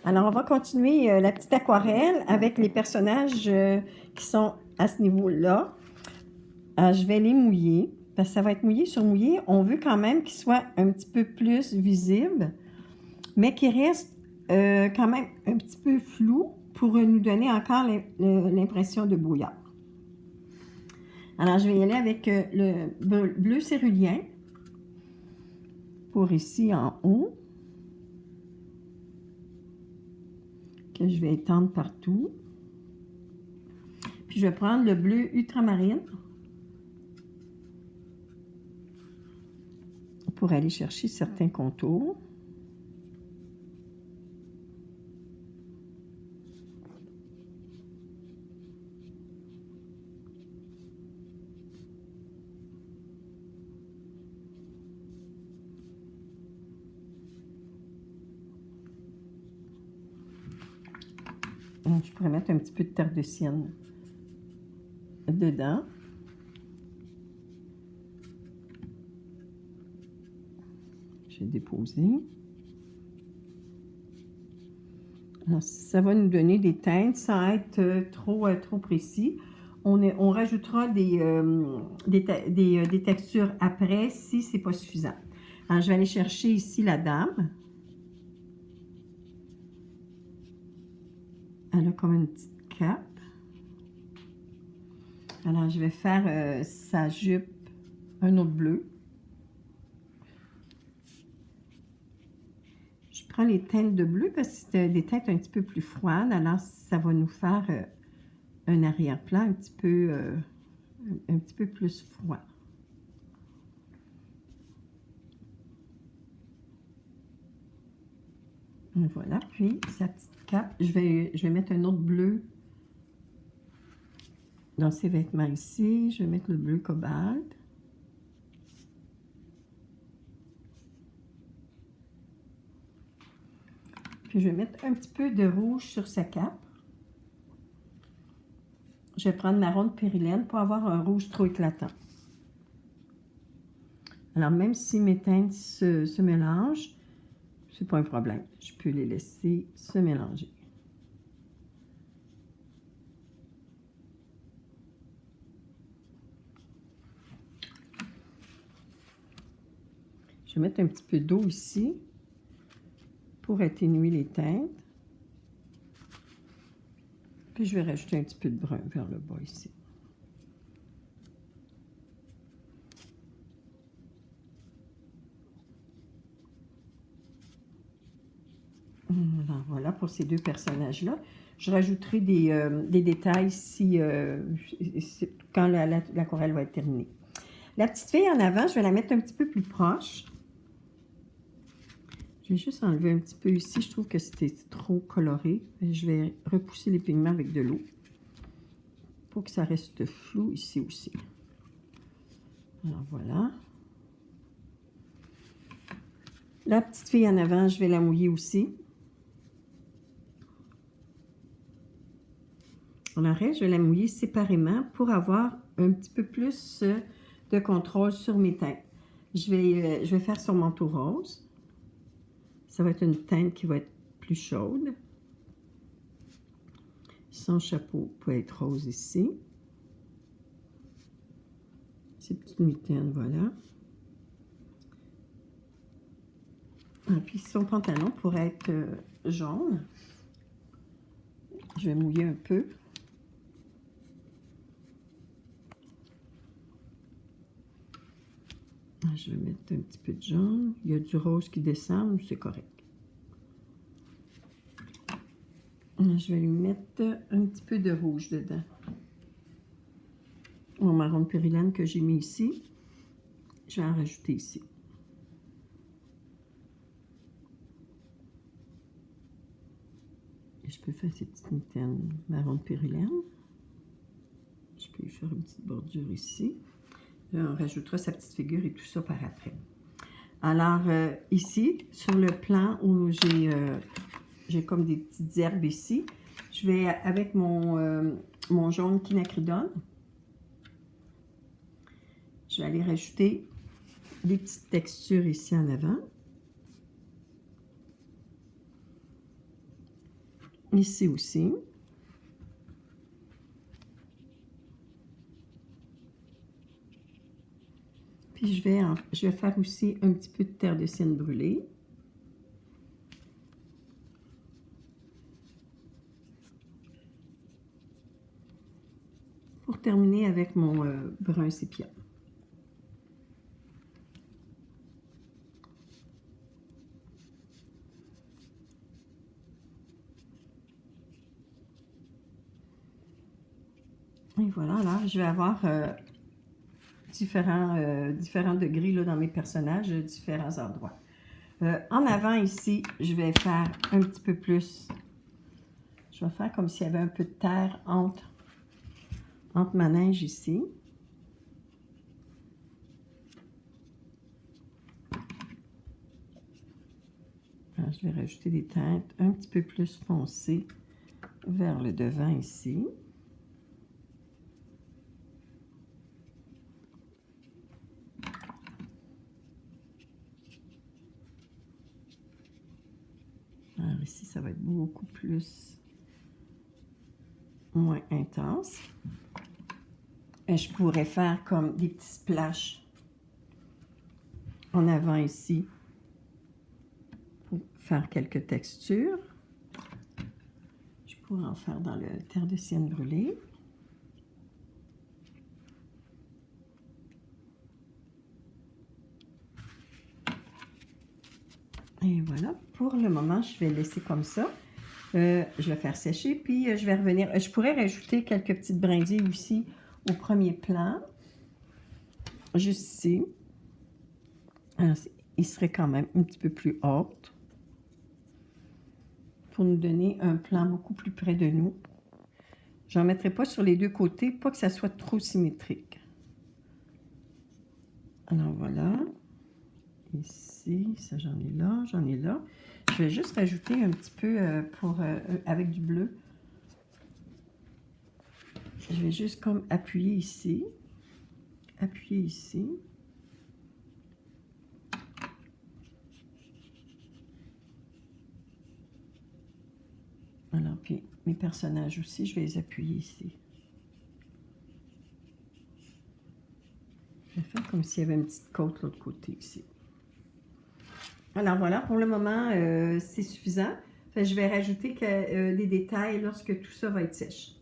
Alors, on va continuer la petite aquarelle avec les personnages qui sont à ce niveau-là. Je vais les mouiller, parce que ça va être mouillé sur mouillé. On veut quand même qu'ils soient un petit peu plus visibles, mais qu'ils restent quand même un petit peu flous pour nous donner encore l'impression de brouillard. Alors, je vais y aller avec le bleu cérulien pour ici en haut, que je vais étendre partout. Puis, je vais prendre le bleu ultramarine pour aller chercher certains contours. Je pourrais mettre un petit peu de terre de sienne dedans. Je vais déposer. Alors, ça va nous donner des teintes sans être trop précis. On rajoutera des textures après si ce n'est pas suffisant. Alors, je vais aller chercher ici la dame. Elle a comme une petite cape. Alors, je vais faire sa jupe un autre bleu. Je prends les teintes de bleu parce que c'est des teintes un petit peu plus froides. Alors, ça va nous faire un arrière-plan un petit peu plus froid. Voilà, puis sa petite cape, je vais mettre un autre bleu dans ses vêtements ici. Je vais mettre le bleu cobalt. Puis je vais mettre un petit peu de rouge sur sa cape. Je vais prendre ma ronde périlène pour avoir un rouge trop éclatant. Alors, même si mes teintes se mélangent, c'est pas un problème. Je peux les laisser se mélanger. Je vais mettre un petit peu d'eau ici pour atténuer les teintes. Puis je vais rajouter un petit peu de brun vers le bas ici. Alors, voilà pour ces deux personnages-là. Je rajouterai des détails quand l'aquarelle va être terminée. La petite fille en avant, je vais la mettre un petit peu plus proche. Je vais juste enlever un petit peu ici. Je trouve que c'était trop coloré. Je vais repousser les pigments avec de l'eau pour que ça reste flou ici aussi. Alors voilà. La petite fille en avant, je vais la mouiller aussi. En arrêt, je vais la mouiller séparément pour avoir un petit peu plus de contrôle sur mes teintes. Je vais faire son manteau rose. Ça va être une teinte qui va être plus chaude. Son chapeau peut être rose ici. Ses petites mitaines, voilà. Et puis son pantalon pourrait être jaune. Je vais mouiller un peu. Je vais mettre un petit peu de jaune. Il y a du rose qui descend, c'est correct. Je vais lui mettre un petit peu de rouge dedans. Mon marron de périlène que j'ai mis ici, je vais en rajouter ici. Et je peux faire ces petites mitaines marron de périlène. Je peux lui faire une petite bordure ici. Là, on rajoutera sa petite figure et tout ça par après. Alors, ici, sur le plan où j'ai comme des petites herbes ici, je vais, avec mon jaune quinacridone, je vais aller rajouter des petites textures ici en avant. Ici aussi. Puis je vais faire aussi un petit peu de terre de sienne brûlée. Pour terminer avec mon brun sépia. Et voilà, là, je vais avoir différents degrés là, dans mes personnages, différents endroits. En avant ici, je vais faire un petit peu plus. Je vais faire comme s'il y avait un peu de terre entre ma neige ici. Alors, je vais rajouter des teintes un petit peu plus foncées vers le devant ici. Alors ici, ça va être beaucoup moins intense. Et je pourrais faire comme des petits splashes en avant ici pour faire quelques textures. Je pourrais en faire dans le terre de sienne brûlée. Et voilà, pour le moment, je vais laisser comme ça. Je vais faire sécher, puis je vais revenir. Je pourrais rajouter quelques petites brindilles aussi au premier plan. Juste ici. Alors, il serait quand même un petit peu plus haut pour nous donner un plan beaucoup plus près de nous. J'en mettrai pas sur les deux côtés, pas que ça soit trop symétrique. Alors voilà. Ici, ça j'en ai là, j'en ai là. Je vais juste rajouter un petit peu avec du bleu. Je vais juste comme appuyer ici. Appuyer ici. Alors, puis mes personnages aussi, je vais les appuyer ici. Je vais faire comme s'il y avait une petite côte de l'autre côté ici. Alors voilà, pour le moment, c'est suffisant. Enfin, je vais rajouter des détails lorsque tout ça va être sèche.